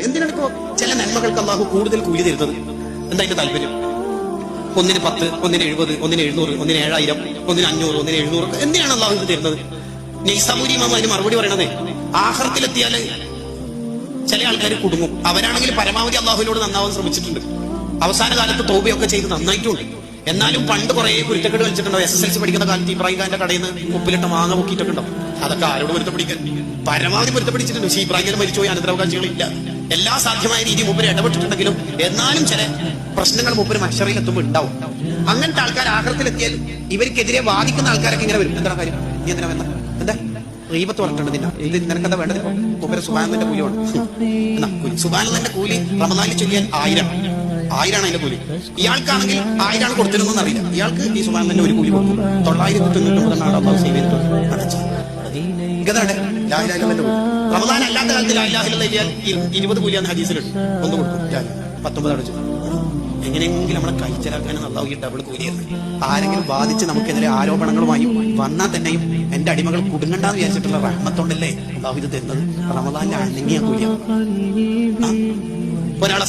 എന്തിനാണ് ഇപ്പോ ചില നന്മകൾക്ക് അള്ളാഹു കൂടുതൽ കൂലി തരുന്നത്? എന്താ അതിന്റെ താല്പര്യം? 1-ന് 10, 1-ന് 70, 1-ന് 700, 1-ന് 7000, 1-ന് 500, 1-ന് 700. എന്തിനാണ് അള്ളാഹു ഇത് തരുന്നത്? നൈസാബൂരി ഇമാം അതിന് മറുപടി പറയണതേ, ആഖിറത്തിലെത്തിയാല് ചില ആൾക്കാർ കുടുങ്ങും. അവരാണെങ്കിൽ പരമാവധി അള്ളാഹുവിനോട് നന്നാവാൻ ശ്രമിച്ചിട്ടുണ്ട്, അവസാന കാലത്ത് തൗബയൊക്കെ ചെയ്ത് നന്നായിട്ടുണ്ട്. എന്നാലും പണ്ട് കുറെ കുരുത്തക്കേട് കളിച്ചിട്ടുണ്ടോ? SSLC പഠിക്കുന്ന കാലത്ത് ഇബ്രാഹിം ഖാന്റെ കടയിൽ നിന്ന് ഉപ്പിലിട്ട മാങ്ങ പൊക്കിയിട്ടൊക്കെ ഉണ്ടാവും. അതൊക്കെ ആരോട് പൊരുത്തപ്പിടിക്കാൻ? പരമാവധി പൊരുത്തപ്പിടിച്ചിട്ടുണ്ട്. പക്ഷേ ഇബ്രാഹിം ഖാൻ മരിച്ചുപോയി, അനന്തരാവകാശികളില്ല. എല്ലാ സാധ്യമായ രീതി മൂപ്പര് ഇടപെട്ടിട്ടുണ്ടെങ്കിലും എന്നാലും ചില പ്രശ്നങ്ങൾ മൂപ്പര് മഹ്ശറിൽ എത്തുമ്പോൾ ഉണ്ടാവും. അങ്ങനത്തെ ആൾക്കാർ ആഖിറത്തിലെത്തിയാൽ ഇവർക്കെതിരെ വാദിക്കുന്ന ആൾക്കാരൊക്കെ ഇങ്ങനെ വരും. എന്താണ് കാര്യം? നീ എന്തിനാ വേണ്ട? എന്താ ഗീബത്ത് പറഞ്ഞിട്ടുണ്ട്? ഇത് നിനക്കെന്താ വേണ്ടത്? മൂപ്പര് സുബ്ഹാനല്ലാഹിന്റെ കൂലിയാണ്. എന്നാ സുബ്ഹാനല്ലാഹിന്റെ കൂലി റമദാനിൽ ചൊല്ലിയാൽ 1000 അതിന്റെ കൂലി. ഇയാൾക്കാണെങ്കിൽ 1000 കൊടുത്തിരുന്നെന്ന് അറിയില്ല. ഇയാൾക്ക് ഈ സുബ്ഹാനല്ലാഹിന്റെ ഒരു കൂലി കൊടുക്കും. 999 സേവ് ചെയ്തിട്ടുണ്ട്. റമദാൻ അല്ലാത്ത കാലത്ത് ലാ ഇലാഹ ഇല്ലല്ലാഹ് 20 കൂലിയാന്ന് ഹദീസിലുണ്ട്. ഒന്ന് കൊടുക്കും 19 അടച്ചു. എങ്ങനെയെങ്കിലും നമ്മളെ കഴിച്ചലാക്കാനാണ് അള്ളാഹു ഈ ഡബിൾ കൂലിയായിരുന്നു. ആരെങ്കിലും ബാധിച്ച് നമുക്കെതിരെ ആരോപണങ്ങളുമായി വന്നാൽ തന്നെയും എന്റെ അടിമകൾ കുടുങ്ങണ്ടെന്ന് വിചാരിച്ചിട്ടുള്ള റഹ്മത്തോണ്ടല്ലേ അള്ളാഹു ഇത് തരുന്നത്. റമദാനിലെ അനങ്ങിയ കൂലിയാണ്. ഒരാളെ